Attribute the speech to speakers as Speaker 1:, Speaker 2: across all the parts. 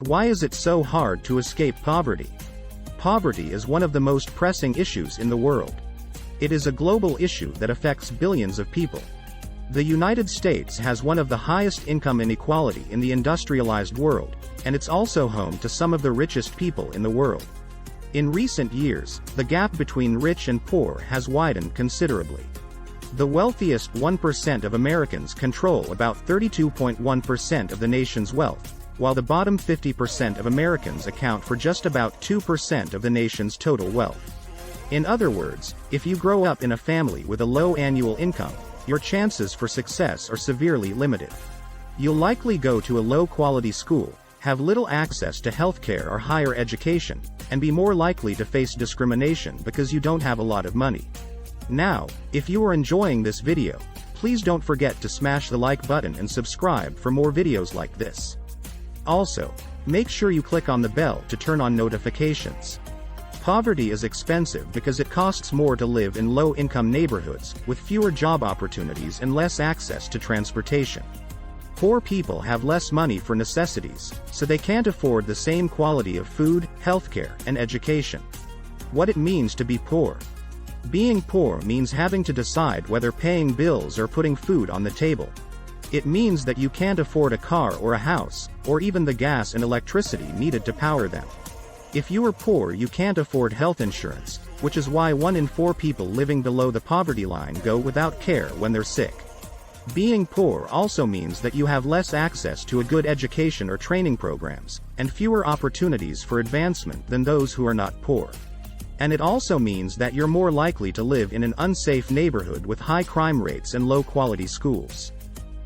Speaker 1: Why is it so hard to escape poverty? Poverty is one of the most pressing issues in the world. It is a global issue that affects billions of people. The United States has one of the highest income inequality in the industrialized world, and it's also home to some of the richest people in the world. In recent years, the gap between rich and poor has widened considerably. The wealthiest 1% of Americans control about 32.1% of the nation's wealth, while the bottom 50% of Americans account for just about 2% of the nation's total wealth. In other words, if you grow up in a family with a low annual income, your chances for success are severely limited. You'll likely go to a low-quality school, have little access to healthcare or higher education, and be more likely to face discrimination because you don't have a lot of money. Now, if you are enjoying this video, please don't forget to smash the like button and subscribe for more videos like this. Also, make sure you click on the bell to turn on notifications. Poverty is expensive because it costs more to live in low-income neighborhoods, with fewer job opportunities and less access to transportation. Poor people have less money for necessities, so they can't afford the same quality of food, healthcare, and education. What it means to be poor. Being poor means having to decide whether paying bills or putting food on the table. It means that you can't afford a car or a house, or even the gas and electricity needed to power them. If you are poor, you can't afford health insurance, which is why 1 in 4 people living below the poverty line go without care when they're sick. Being poor also means that you have less access to a good education or training programs, and fewer opportunities for advancement than those who are not poor. And it also means that you're more likely to live in an unsafe neighborhood with high crime rates and low-quality schools.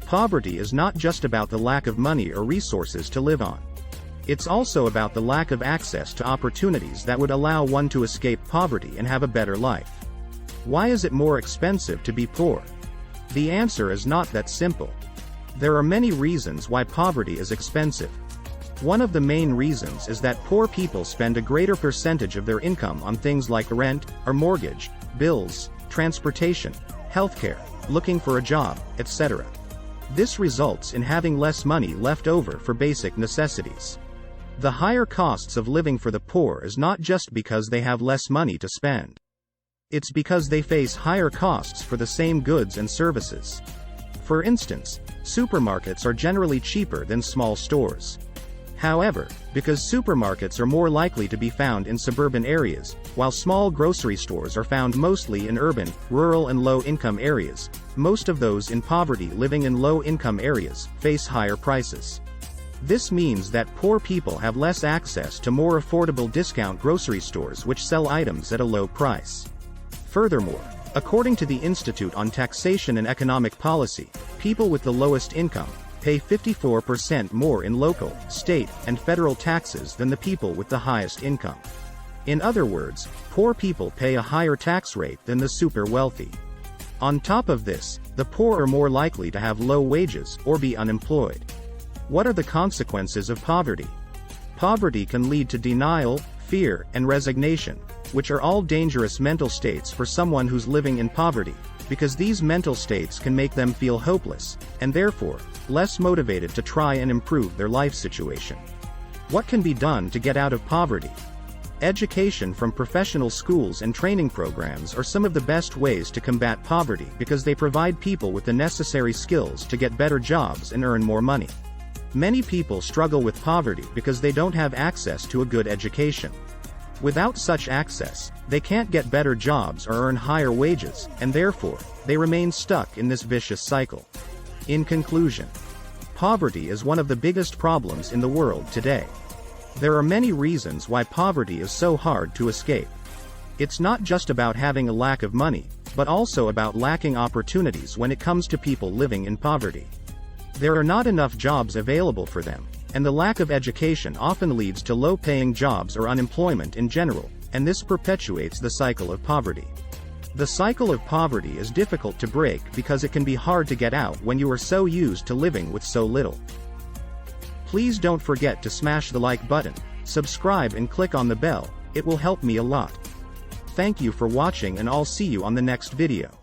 Speaker 1: Poverty is not just about the lack of money or resources to live on. It's also about the lack of access to opportunities that would allow one to escape poverty and have a better life. Why is it more expensive to be poor? The answer is not that simple. There are many reasons why poverty is expensive. One of the main reasons is that poor people spend a greater percentage of their income on things like rent, or mortgage, bills, transportation, healthcare, looking for a job, etc. This results in having less money left over for basic necessities. The higher costs of living for the poor is not just because they have less money to spend. It's because they face higher costs for the same goods and services. For instance, supermarkets are generally cheaper than small stores. However, because supermarkets are more likely to be found in suburban areas, while small grocery stores are found mostly in urban, rural and low-income areas, most of those in poverty living in low-income areas face higher prices. This means that poor people have less access to more affordable discount grocery stores which sell items at a low price. Furthermore, according to the Institute on Taxation and Economic Policy, people with the lowest income pay 54% more in local, state, and federal taxes than the people with the highest income. In other words, poor people pay a higher tax rate than the super wealthy. On top of this, the poor are more likely to have low wages or be unemployed. What are the consequences of poverty? Poverty can lead to denial, fear, and resignation, which are all dangerous mental states for someone who's living in poverty, because these mental states can make them feel hopeless, and therefore, less motivated to try and improve their life situation. What can be done to get out of poverty? Education from professional schools and training programs are some of the best ways to combat poverty because they provide people with the necessary skills to get better jobs and earn more money. Many people struggle with poverty because they don't have access to a good education. Without such access, they can't get better jobs or earn higher wages, and therefore, they remain stuck in this vicious cycle. In conclusion, poverty is one of the biggest problems in the world today. There are many reasons why poverty is so hard to escape. It's not just about having a lack of money, but also about lacking opportunities when it comes to people living in poverty. There are not enough jobs available for them, and the lack of education often leads to low-paying jobs or unemployment in general, and this perpetuates the cycle of poverty. The cycle of poverty is difficult to break because it can be hard to get out when you are so used to living with so little. Please don't forget to smash the like button, subscribe and click on the bell, it will help me a lot. Thank you for watching and I'll see you on the next video.